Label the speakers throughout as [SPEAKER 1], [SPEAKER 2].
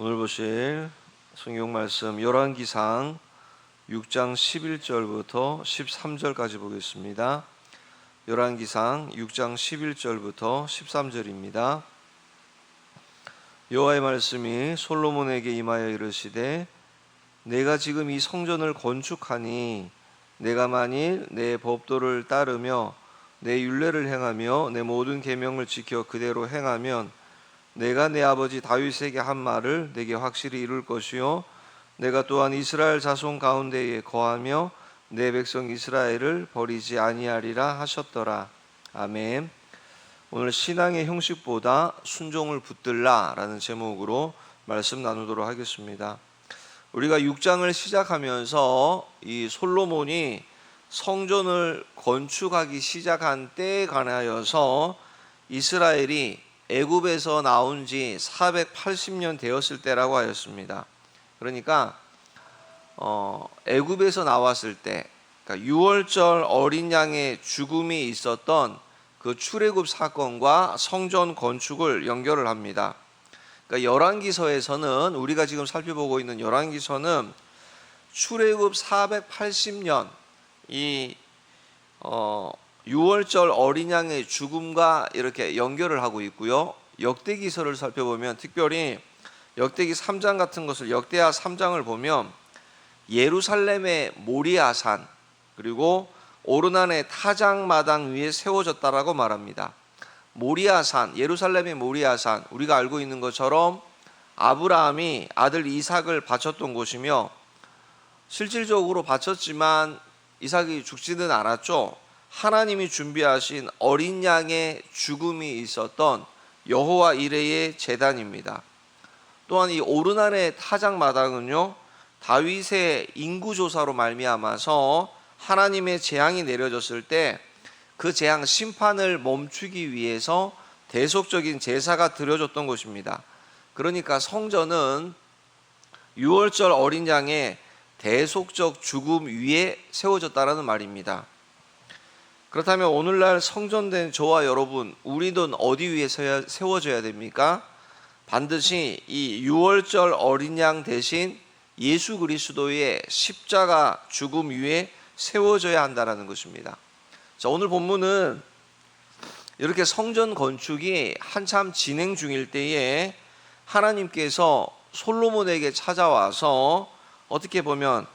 [SPEAKER 1] 오늘 보실 성경 말씀 열왕기상 6장 11절부터 13절까지 보겠습니다. 열왕기상 6장 11절부터 13절입니다. 여호와의 말씀이 솔로몬에게 임하여 이르시되 내가 지금 이 성전을 건축하니 내가 만일 내 법도를 따르며 내 율례를 행하며 내 모든 계명을 지켜 그대로 행하면 내가 내 아버지 다윗에게 한 말을 내게 확실히 이룰 것이요 내가 또한 이스라엘 자손 가운데에 거하며 내 백성 이스라엘을 버리지 아니하리라 하셨더라. 아멘. 오늘 신앙의 형식보다 순종을 붙들라 라는 제목으로 말씀 나누도록 하겠습니다. 우리가 6장을 시작하면서 이 솔로몬이 성전을 건축하기 시작한 때에 관하여서 이스라엘이 애굽에서 나온 지 480년 되었을 때라고 하였습니다. 그러니까 애굽에서 나왔을 때, 그러니까 6월절 어린 양의 죽음이 있었던 그 출애굽 사건과 성전 건축을 연결을 합니다. 그러니까 열왕기서에서는 우리가 지금 살펴보고 있는 열왕기서는 출애굽 480년 이 6월절 어린 양의 죽음과 이렇게 연결을 하고 있고요. 역대기서를 살펴보면 특별히 역대기 3장 같은 것을 역대하 3장을 보면 예루살렘의 모리아산 그리고 오르난의 타작마당 위에 세워졌다라고 말합니다. 모리아산, 예루살렘의 모리아산, 우리가 알고 있는 것처럼 아브라함이 아들 이삭을 바쳤던 곳이며 실질적으로 바쳤지만 이삭이 죽지는 않았죠. 하나님이 준비하신 어린 양의 죽음이 있었던 여호와 이레의 제단입니다. 또한 이 오르난의 타작마당은요, 다윗의 인구조사로 말미암아서 하나님의 재앙이 내려졌을 때 그 재앙 심판을 멈추기 위해서 대속적인 제사가 드려졌던 곳입니다. 그러니까 성전은 6월절 어린 양의 대속적 죽음 위에 세워졌다라는 말입니다. 그렇다면 오늘날 성전된 저와 여러분, 우리는 어디 위에 세워져야 됩니까? 반드시 이 6월절 어린 양 대신 예수 그리스도의 십자가 죽음 위에 세워져야 한다는 것입니다. 자, 오늘 본문은 이렇게 성전 건축이 한참 진행 중일 때에 하나님께서 솔로몬에게 찾아와서 어떻게 보면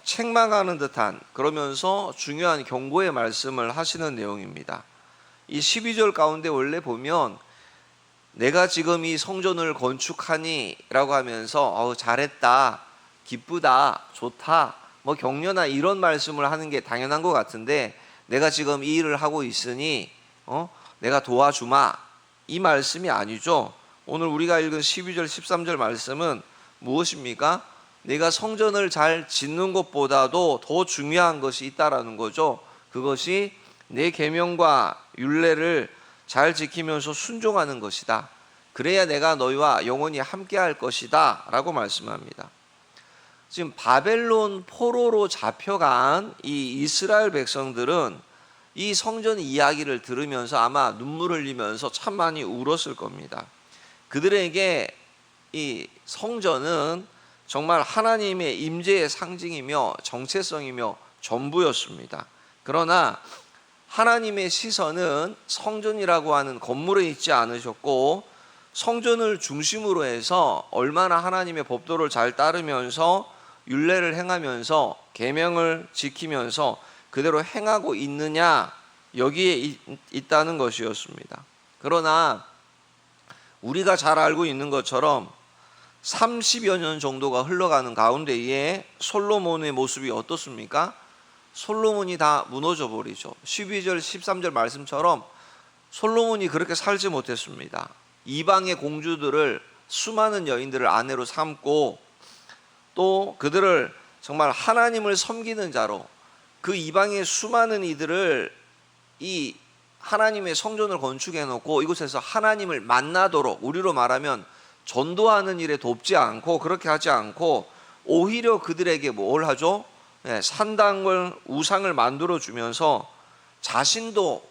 [SPEAKER 1] 책망하는 듯한, 그러면서 중요한 경고의 말씀을 하시는 내용입니다. 이 12절 가운데 원래 보면 내가 지금 이 성전을 건축하니 라고 하면서 잘했다, 기쁘다, 좋다, 뭐 격려나 이런 말씀을 하는 게 당연한 것 같은데, 내가 지금 이 일을 하고 있으니 내가 도와주마, 이 말씀이 아니죠. 오늘 우리가 읽은 12절 13절 말씀은 무엇입니까? 내가 성전을 잘 짓는 것보다도 더 중요한 것이 있다라는 거죠. 그것이 내 계명과 율례를 잘 지키면서 순종하는 것이다. 그래야 내가 너희와 영원히 함께할 것이다 라고 말씀합니다. 지금 바벨론 포로로 잡혀간 이 이스라엘 백성들은 이 성전 이야기를 들으면서 아마 눈물 흘리면서 참 많이 울었을 겁니다. 그들에게 이 성전은 정말 하나님의 임재의 상징이며 정체성이며 전부였습니다. 그러나 하나님의 시선은 성전이라고 하는 건물에 있지 않으셨고, 성전을 중심으로 해서 얼마나 하나님의 법도를 잘 따르면서 율례를 행하면서 계명을 지키면서 그대로 행하고 있느냐, 여기에 있다는 것이었습니다. 그러나 우리가 잘 알고 있는 것처럼 30여 년 정도가 흘러가는 가운데에 솔로몬의 모습이 어떻습니까? 솔로몬이 다 무너져 버리죠. 12절 13절 말씀처럼 솔로몬이 그렇게 살지 못했습니다. 이방의 공주들을, 수많은 여인들을 아내로 삼고 또 그들을 정말 하나님을 섬기는 자로, 그 이방의 수많은 이들을 이 하나님의 성전을 건축해 놓고 이곳에서 하나님을 만나도록, 우리로 말하면 전도하는 일에 돕지 않고, 그렇게 하지 않고 오히려 그들에게 뭘 하죠? 산당을, 우상을 만들어 주면서 자신도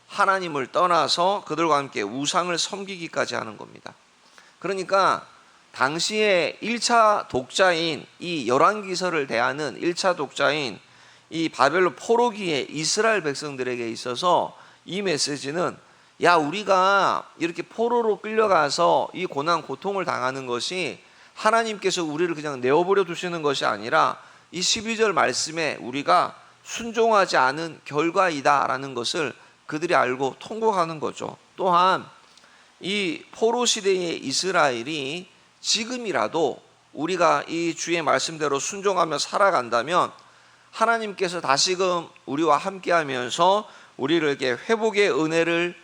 [SPEAKER 1] 하나님을 떠나서 그들과 함께 우상을 섬기기까지 하는 겁니다. 그러니까 당시에 1차 독자인 이 열왕기서를 대하는 1차 독자인 이 바벨론 포로기의 이스라엘 백성들에게 있어서 이 메시지는, 야, 우리가 이렇게 포로로 끌려가서 이 고난 고통을 당하는 것이 하나님께서 우리를 그냥 내어버려 두시는 것이 아니라 이 12절 말씀에 우리가 순종하지 않은 결과이다라는 것을 그들이 알고 통곡하는 거죠. 또한 이 포로 시대의 이스라엘이 지금이라도 우리가 이 주의 말씀대로 순종하며 살아간다면 하나님께서 다시금 우리와 함께하면서 우리를 이렇게 회복의 은혜를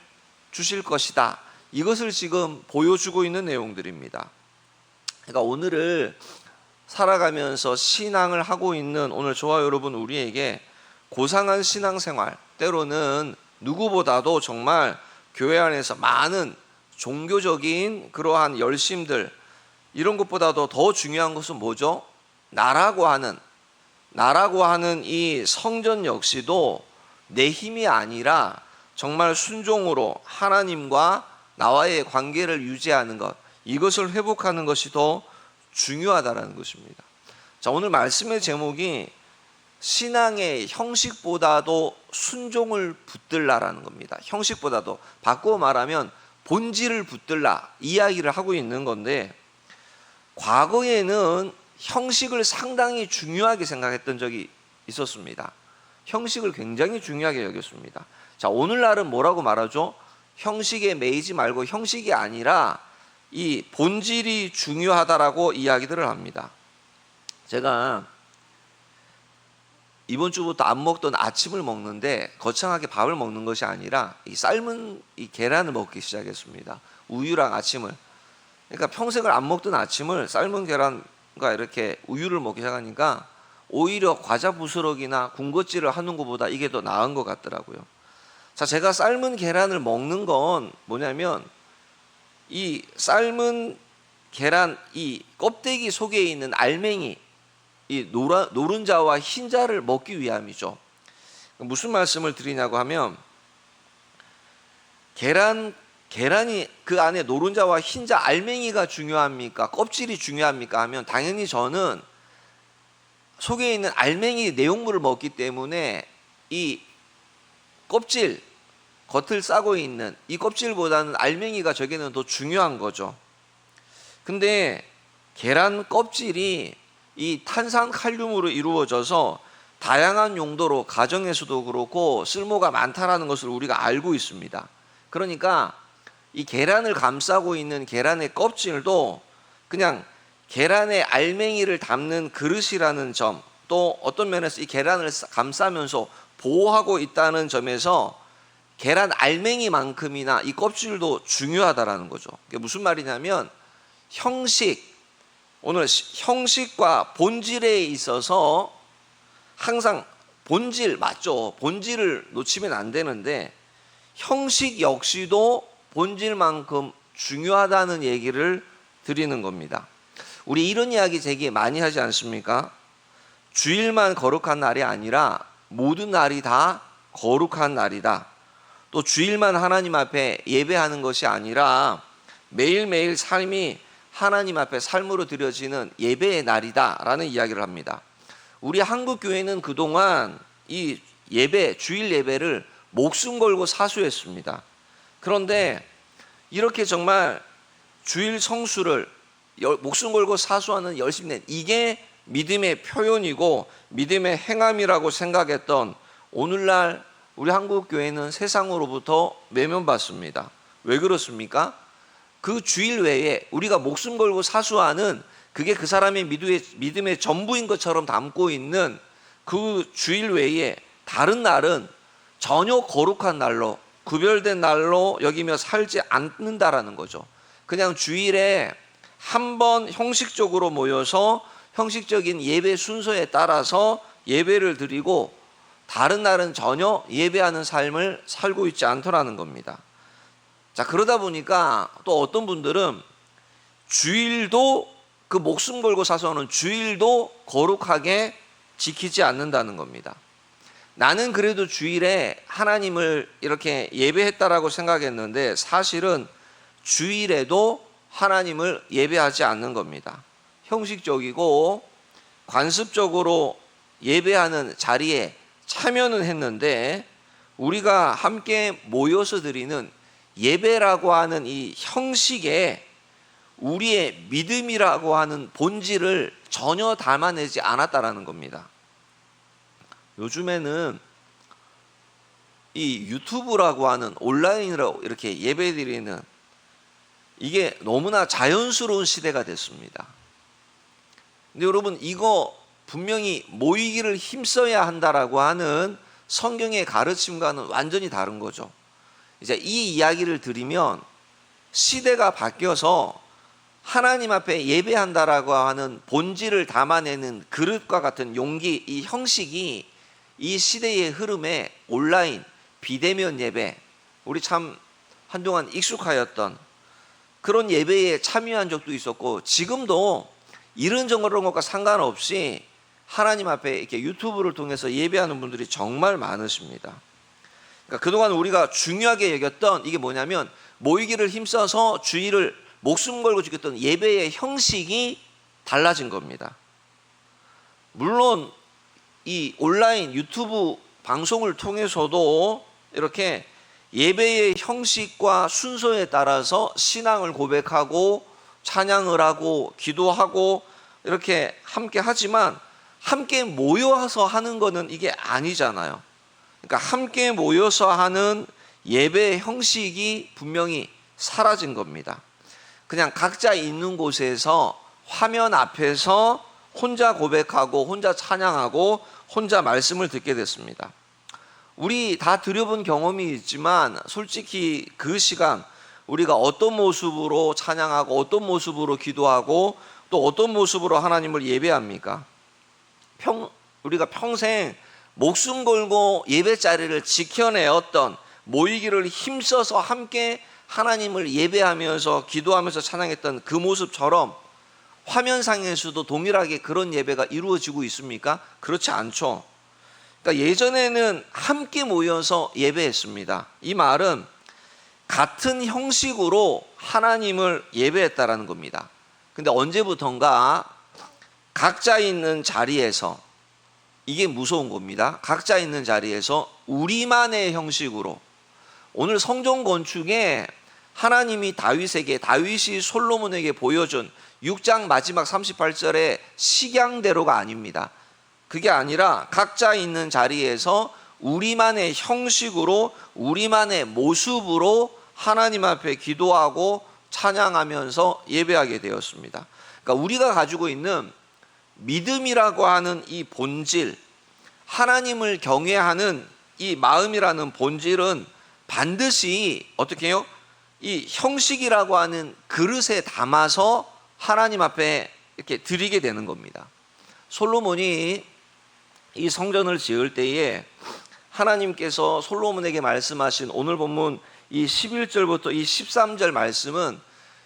[SPEAKER 1] 주실 것이다. 이것을 지금 보여주고 있는 내용들입니다. 그러니까 오늘을 살아가면서 신앙을 하고 있는 오늘 저와 여러분 우리에게 고상한 신앙생활, 때로는 누구보다도 정말 교회 안에서 많은 종교적인 그러한 열심들, 이런 것보다도 더 중요한 것은 뭐죠? 나라고 하는 이 성전 역시도 내 힘이 아니라 정말 순종으로 하나님과 나와의 관계를 유지하는 것, 이것을 회복하는 것이 더 중요하다는 것입니다. 자, 오늘 말씀의 제목이 신앙의 형식보다도 순종을 붙들라라는 겁니다. 형식보다도, 바꾸어 말하면 본질을 붙들라 이야기를 하고 있는 건데, 과거에는 형식을 상당히 중요하게 생각했던 적이 있었습니다. 형식을 굉장히 중요하게 여겼습니다. 자, 오늘날은 뭐라고 말하죠? 형식에 매이지 말고 형식이 아니라 이 본질이 중요하다라고 이야기들을 합니다. 제가 이번 주부터 안 먹던 아침을 먹는데 거창하게 밥을 먹는 것이 아니라 이 삶은 이 계란을 먹기 시작했습니다. 우유랑 아침을. 그러니까 평생을 안 먹던 아침을 삶은 계란과 이렇게 우유를 먹기 시작하니까 오히려 과자 부스러기나 군것질을 하는 것보다 이게 더 나은 것 같더라고요. 자, 제가 삶은 계란을 먹는 건 뭐냐면 이 삶은 계란 이 껍데기 속에 있는 알맹이, 이 노른자와 흰자를 먹기 위함이죠. 무슨 말씀을 드리냐고 하면, 계란이 그 안에 노른자와 흰자 알맹이가 중요합니까? 껍질이 중요합니까? 하면 당연히 저는 속에 있는 알맹이 내용물을 먹기 때문에 이 껍질, 겉을 싸고 있는 이 껍질보다는 알맹이가 저게는 더 중요한 거죠. 근데 계란 껍질이 이 탄산칼륨으로 이루어져서 다양한 용도로 가정에서도 그렇고 쓸모가 많다라는 것을 우리가 알고 있습니다. 그러니까 이 계란을 감싸고 있는 계란의 껍질도 그냥 계란의 알맹이를 담는 그릇이라는 점, 또 어떤 면에서 이 계란을 감싸면서 보호하고 있다는 점에서 계란 알맹이만큼이나 이 껍질도 중요하다라는 거죠. 그게 무슨 말이냐면, 오늘 형식과 본질에 있어서 항상 본질 맞죠. 본질을 놓치면 안 되는데 형식 역시도 본질만큼 중요하다는 얘기를 드리는 겁니다. 우리 이런 이야기 되게 많이 하지 않습니까? 주일만 거룩한 날이 아니라 모든 날이 다 거룩한 날이다. 또 주일만 하나님 앞에 예배하는 것이 아니라 매일매일 삶이 하나님 앞에 삶으로 드려지는 예배의 날이다라는 이야기를 합니다. 우리 한국 교회는 그동안 이 예배, 주일 예배를 목숨 걸고 사수했습니다. 그런데 이렇게 정말 주일 성수를 목숨 걸고 사수하는 열심낸, 이게 믿음의 표현이고 믿음의 행함이라고 생각했던 오늘날 우리 한국 교회는 세상으로부터 외면받습니다. 왜 그렇습니까? 그 주일 외에 우리가 목숨 걸고 사수하는, 그게 그 사람의 믿음의 전부인 것처럼 담고 있는 그 주일 외에 다른 날은 전혀 거룩한 날로, 구별된 날로 여기며 살지 않는다라는 거죠. 그냥 주일에 한 번 형식적으로 모여서 형식적인 예배 순서에 따라서 예배를 드리고 다른 날은 전혀 예배하는 삶을 살고 있지 않더라는 겁니다. 자, 그러다 보니까 또 어떤 분들은 주일도, 그 목숨 걸고 사수하는 주일도 거룩하게 지키지 않는다는 겁니다. 나는 그래도 주일에 하나님을 이렇게 예배했다라고 생각했는데 사실은 주일에도 하나님을 예배하지 않는 겁니다. 형식적이고 관습적으로 예배하는 자리에 참여는 했는데 우리가 함께 모여서 드리는 예배라고 하는 이 형식에 우리의 믿음이라고 하는 본질을 전혀 담아내지 않았다라는 겁니다. 요즘에는 이 유튜브라고 하는 온라인으로 이렇게 예배드리는 이게 너무나 자연스러운 시대가 됐습니다. 근데 여러분, 이거 분명히 모이기를 힘써야 한다라고 하는 성경의 가르침과는 완전히 다른 거죠. 이제 이 이야기를 드리면 시대가 바뀌어서 하나님 앞에 예배한다라고 하는 본질을 담아내는 그릇과 같은 용기, 이 형식이 이 시대의 흐름에 온라인, 비대면 예배, 우리 참 한동안 익숙하였던 그런 예배에 참여한 적도 있었고, 지금도 이런저런 것과 상관없이 하나님 앞에 이렇게 유튜브를 통해서 예배하는 분들이 정말 많으십니다. 그러니까 그동안 우리가 중요하게 여겼던 이게 뭐냐면 모이기를 힘써서 주의를 목숨 걸고 지켰던 예배의 형식이 달라진 겁니다. 물론 이 온라인 유튜브 방송을 통해서도 이렇게 예배의 형식과 순서에 따라서 신앙을 고백하고 찬양을 하고 기도하고 이렇게 함께 하지만 함께 모여서 하는 거는 이게 아니잖아요. 그러니까 함께 모여서 하는 예배 형식이 분명히 사라진 겁니다. 그냥 각자 있는 곳에서 화면 앞에서 혼자 고백하고 혼자 찬양하고 혼자 말씀을 듣게 됐습니다. 우리 다 드려본 경험이 있지만 솔직히 그 시간 우리가 어떤 모습으로 찬양하고 어떤 모습으로 기도하고 또 어떤 모습으로 하나님을 예배합니까? 우리가 평생 목숨 걸고 예배 자리를 지켜내었던, 모이기를 힘써서 함께 하나님을 예배하면서 기도하면서 찬양했던 그 모습처럼 화면상에서도 동일하게 그런 예배가 이루어지고 있습니까? 그렇지 않죠. 그러니까 예전에는 함께 모여서 예배했습니다. 이 말은 같은 형식으로 하나님을 예배했다라는 겁니다. 근데 언제부턴가 각자 있는 자리에서, 이게 무서운 겁니다. 각자 있는 자리에서 우리만의 형식으로, 오늘 성전 건축에 하나님이 다윗이 솔로몬에게 보여준 6장 마지막 38절의 식양대로가 아닙니다. 그게 아니라 각자 있는 자리에서 우리만의 형식으로 우리만의 모습으로 하나님 앞에 기도하고 찬양하면서 예배하게 되었습니다. 그러니까 우리가 가지고 있는 믿음이라고 하는 이 본질, 하나님을 경외하는 이 마음이라는 본질은 반드시 어떻게 해요? 이 형식이라고 하는 그릇에 담아서 하나님 앞에 이렇게 드리게 되는 겁니다. 솔로몬이 이 성전을 지을 때에 하나님께서 솔로몬에게 말씀하신 오늘 본문 이 11절부터 이 13절 말씀은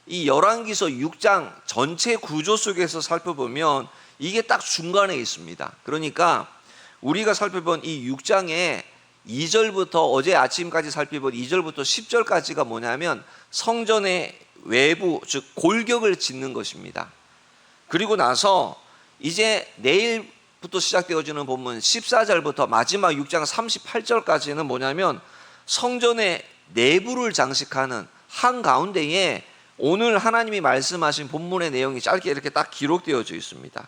[SPEAKER 1] 이 열왕기서 6장 전체 구조 속에서 살펴보면 이게 딱 중간에 있습니다. 그러니까 우리가 살펴본 이 6장의 2절부터 어제 아침까지 살펴본 2절부터 10절까지가 뭐냐면 성전의 외부, 즉 골격을 짓는 것입니다. 그리고 나서 이제 내일부터 시작되어지는 본문 14절부터 마지막 6장 38절까지는 뭐냐면 성전의 내부를 장식하는 한가운데에 오늘 하나님이 말씀하신 본문의 내용이 짧게 이렇게 딱 기록되어져 있습니다.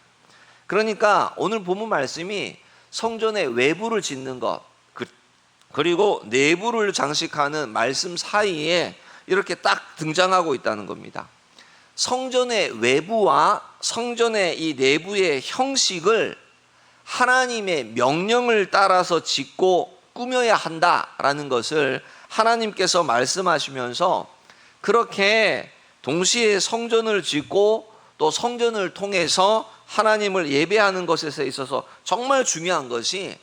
[SPEAKER 1] 그러니까 오늘 본문 말씀이 성전의 외부를 짓는 것, 그리고 내부를 장식하는 말씀 사이에 이렇게 딱 등장하고 있다는 겁니다. 성전의 외부와 성전의 이 내부의 형식을 하나님의 명령을 따라서 짓고 꾸며야 한다라는 것을 하나님께서 말씀하시면서 그렇게 동시에 성전을 짓고 또 성전을 통해서 하나님을 예배하는 것에 있어서 정말 중요한 것이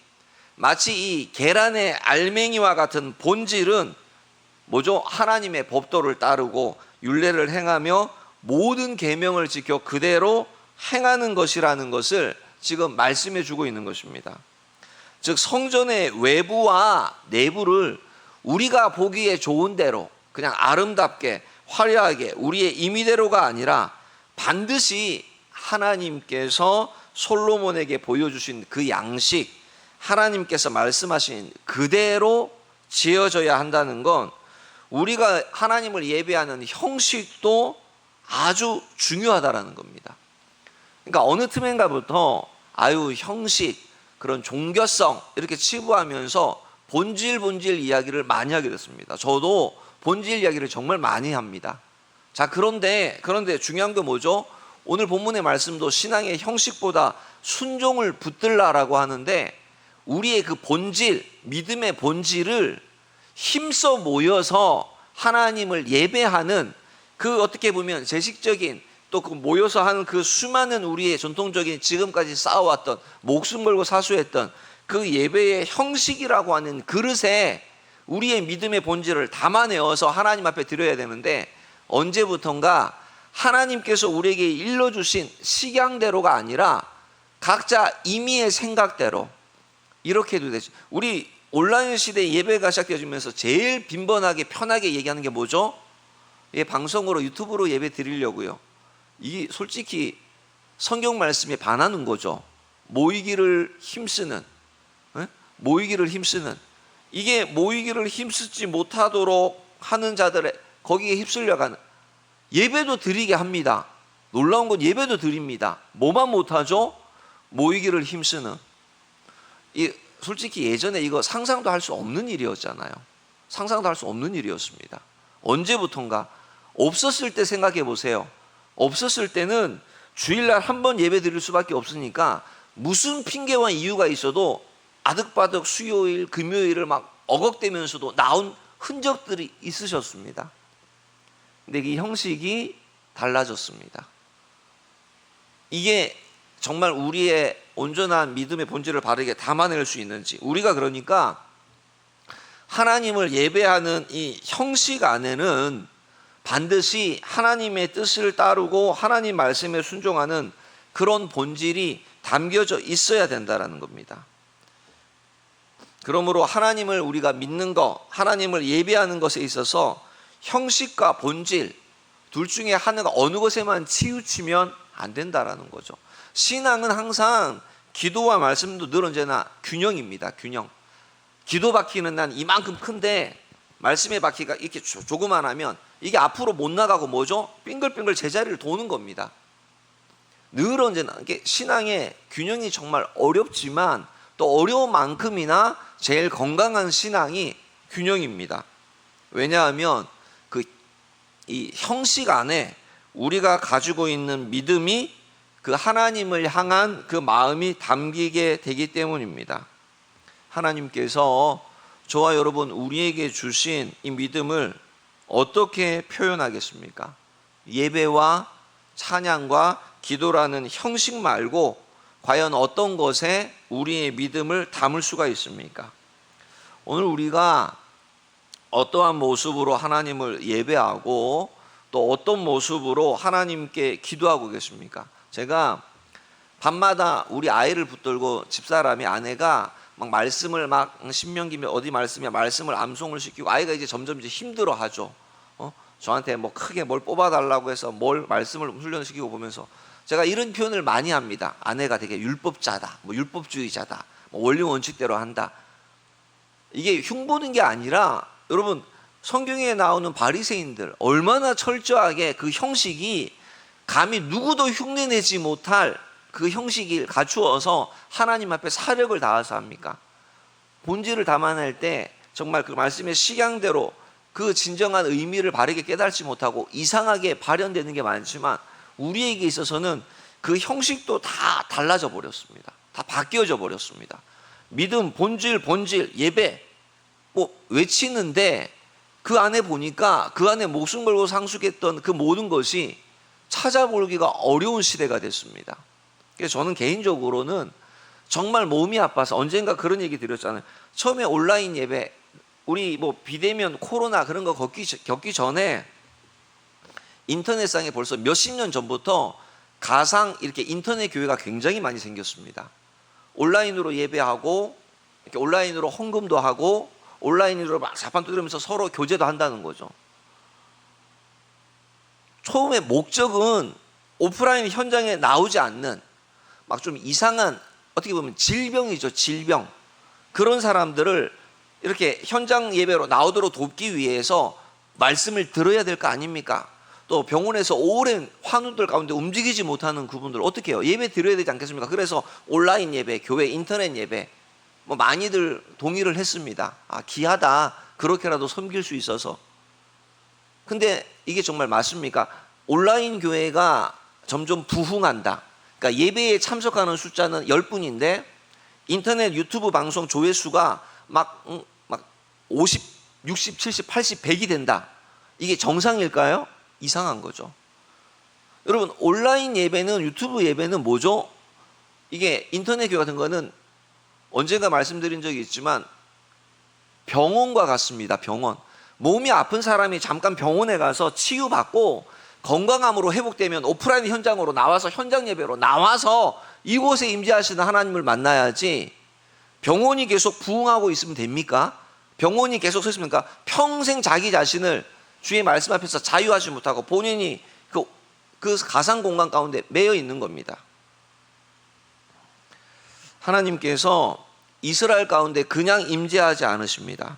[SPEAKER 1] 마치 이 계란의 알맹이와 같은 본질은 뭐죠? 하나님의 법도를 따르고 율례를 행하며 모든 계명을 지켜 그대로 행하는 것이라는 것을 지금 말씀해 주고 있는 것입니다. 즉 성전의 외부와 내부를 우리가 보기에 좋은 대로 그냥 아름답게 화려하게 우리의 임의대로가 아니라 반드시 하나님께서 솔로몬에게 보여주신 그 양식, 하나님께서 말씀하신 그대로 지어져야 한다는 건 우리가 하나님을 예배하는 형식도 아주 중요하다라는 겁니다. 그러니까 어느 틈엔가부터 형식, 그런 종교성 이렇게 치부하면서 본질 이야기를 많이 하게 됐습니다. 저도 본질 이야기를 정말 많이 합니다. 자, 그런데 중요한 건 뭐죠? 오늘 본문의 말씀도 신앙의 형식보다 순종을 붙들라라고 하는데, 우리의 그 본질, 믿음의 본질을 힘써 모여서 하나님을 예배하는 그 어떻게 보면 제식적인 또 그 모여서 하는 그 수많은 우리의 전통적인 지금까지 쌓아왔던 목숨 걸고 사수했던 그 예배의 형식이라고 하는 그릇에 우리의 믿음의 본질을 담아내어서 하나님 앞에 드려야 되는데, 언제부턴가 하나님께서 우리에게 일러주신 식양대로가 아니라 각자 임의의 생각대로 이렇게 해도 되죠. 우리 온라인 시대 예배가 시작되어지면서 제일 빈번하게 편하게 얘기하는 게 뭐죠? 방송으로 유튜브로 예배 드리려고요. 이게 솔직히 성경 말씀에 반하는 거죠. 모이기를 힘쓰는 이게 모이기를 힘쓰지 못하도록 하는 자들의 거기에 휩쓸려가는, 예배도 드리게 합니다. 놀라운 건 예배도 드립니다. 뭐만 못하죠? 모이기를 힘쓰는. 솔직히 예전에 이거 상상도 할 수 없는 일이었잖아요. 상상도 할 수 없는 일이었습니다. 언제부턴가 없었을 때 생각해 보세요. 없었을 때는 주일날 한 번 예배 드릴 수밖에 없으니까 무슨 핑계와 이유가 있어도 아득바득 수요일, 금요일을 막 어걱대면서도 나온 흔적들이 있으셨습니다. 근데 이 형식이 달라졌습니다. 이게 정말 우리의 온전한 믿음의 본질을 바르게 담아낼 수 있는지, 우리가 그러니까 하나님을 예배하는 이 형식 안에는 반드시 하나님의 뜻을 따르고 하나님 말씀에 순종하는 그런 본질이 담겨져 있어야 된다는 겁니다. 그러므로 하나님을 우리가 믿는 것, 하나님을 예배하는 것에 있어서 형식과 본질 둘 중에 하나가 어느 것에만 치우치면 안 된다라는 거죠. 신앙은 항상 기도와 말씀도 늘 언제나 균형입니다. 균형. 기도 바퀴는 난 이만큼 큰데 말씀의 바퀴가 이렇게 조그만하면 이게 앞으로 못 나가고 뭐죠? 빙글빙글 제자리를 도는 겁니다. 늘 언제나 이게 신앙의 균형이 정말 어렵지만 또 어려운 만큼이나 제일 건강한 신앙이 균형입니다. 왜냐하면 이 형식 안에 우리가 가지고 있는 믿음이 그 하나님을 향한 그 마음이 담기게 되기 때문입니다. 하나님께서 저와 여러분 우리에게 주신 이 믿음을 어떻게 표현하겠습니까? 예배와 찬양과 기도라는 형식 말고 과연 어떤 것에 우리의 믿음을 담을 수가 있습니까? 오늘 우리가 어떠한 모습으로 하나님을 예배하고 또 어떤 모습으로 하나님께 기도하고 계십니까? 제가 밤마다 우리 아이를 붙들고 집사람이 아내가 막 말씀을 막 신명기면 어디 말씀이야 말씀을 암송을 시키고 아이가 이제 점점 이제 힘들어하죠. 저한테 뭐 크게 뭘 뽑아달라고 해서 뭘 말씀을 훈련시키고 보면서 제가 이런 표현을 많이 합니다. 아내가 되게 율법자다, 뭐 율법주의자다, 뭐 원리 원칙대로 한다. 이게 흉보는 게 아니라 여러분 성경에 나오는 바리새인들 얼마나 철저하게 그 형식이 감히 누구도 흉내내지 못할 그 형식을 갖추어서 하나님 앞에 사력을 다해서 합니까? 본질을 담아낼 때 정말 그 말씀의 식양대로 그 진정한 의미를 바르게 깨닫지 못하고 이상하게 발현되는 게 많지만 우리에게 있어서는 그 형식도 다 달라져 버렸습니다. 다 바뀌어져 버렸습니다. 믿음, 본질, 예배 뭐 외치는데 그 안에 보니까 그 안에 목숨 걸고 상속했던 그 모든 것이 찾아보기가 어려운 시대가 됐습니다. 그래서 저는 개인적으로는 정말 몸이 아파서 언젠가 그런 얘기 드렸잖아요. 처음에 온라인 예배 우리 뭐 비대면 코로나 그런 거 겪기 전에 인터넷상에 벌써 몇십 년 전부터 가상 이렇게 인터넷 교회가 굉장히 많이 생겼습니다. 온라인으로 예배하고 이렇게 온라인으로 헌금도 하고 온라인으로 막 자판 두드리면서 서로 교제도 한다는 거죠. 처음에 목적은 오프라인 현장에 나오지 않는 막 좀 이상한, 어떻게 보면 질병이죠, 질병. 그런 사람들을 이렇게 현장 예배로 나오도록 돕기 위해서 말씀을 들어야 될 거 아닙니까? 또 병원에서 오랜 환우들 가운데 움직이지 못하는 그분들 어떻게 해요? 예배 드려야 되지 않겠습니까? 그래서 온라인 예배, 교회 인터넷 예배 뭐 많이들 동의를 했습니다. 아, 귀하다. 그렇게라도 섬길 수 있어서. 근데 이게 정말 맞습니까? 온라인 교회가 점점 부흥한다. 그러니까 예배에 참석하는 숫자는 10분인데 인터넷 유튜브 방송 조회수가 막 50, 60, 70, 80, 100이 된다. 이게 정상일까요? 이상한 거죠. 여러분, 온라인 예배는, 유튜브 예배는 뭐죠? 이게 인터넷 교회 같은 거는 언젠가 말씀드린 적이 있지만 병원과 같습니다. 병원. 몸이 아픈 사람이 잠깐 병원에 가서 치유받고 건강함으로 회복되면 오프라인 현장으로 나와서 현장 예배로 나와서 이곳에 임재하시는 하나님을 만나야지, 병원이 계속 부흥하고 있으면 됩니까? 병원이 계속 서 있습니까? 평생 자기 자신을 주의 말씀 앞에서 자유하지 못하고 본인이 그 가상 공간 가운데 매여 있는 겁니다. 하나님께서 이스라엘 가운데 그냥 임재하지 않으십니다.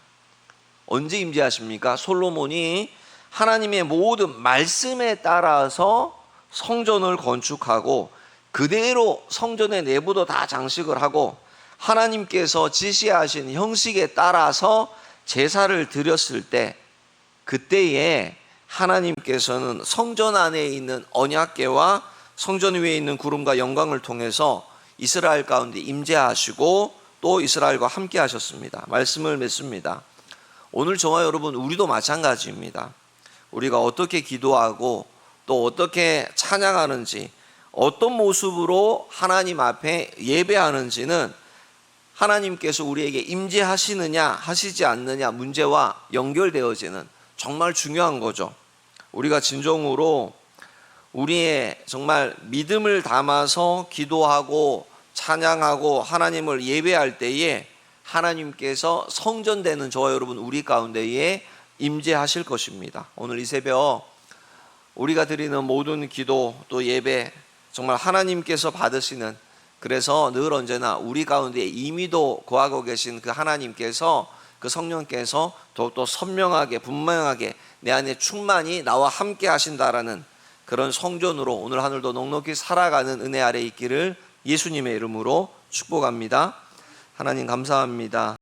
[SPEAKER 1] 언제 임재하십니까? 솔로몬이 하나님의 모든 말씀에 따라서 성전을 건축하고 그대로 성전의 내부도 다 장식을 하고 하나님께서 지시하신 형식에 따라서 제사를 드렸을 때, 그때에 하나님께서는 성전 안에 있는 언약궤와 성전 위에 있는 구름과 영광을 통해서 이스라엘 가운데 임재하시고 또 이스라엘과 함께 하셨습니다. 말씀을 맺습니다. 오늘 저와 여러분, 우리도 마찬가지입니다. 우리가 어떻게 기도하고 또 어떻게 찬양하는지, 어떤 모습으로 하나님 앞에 예배하는지는 하나님께서 우리에게 임재하시느냐 하시지 않느냐 문제와 연결되어지는 정말 중요한 거죠. 우리가 진정으로 우리의 정말 믿음을 담아서 기도하고 찬양하고 하나님을 예배할 때에 하나님께서 성전되는 저와 여러분 우리 가운데에 임재하실 것입니다. 오늘 이 새벽 우리가 드리는 모든 기도 또 예배 정말 하나님께서 받으시는, 그래서 늘 언제나 우리 가운데 이미도 거하고 계신 그 하나님께서, 그 성령께서 더욱더 선명하게 분명하게 내 안에 충만히 나와 함께 하신다라는 그런 성전으로 오늘 하늘도 넉넉히 살아가는 은혜 아래 있기를 예수님의 이름으로 축복합니다. 하나님 감사합니다.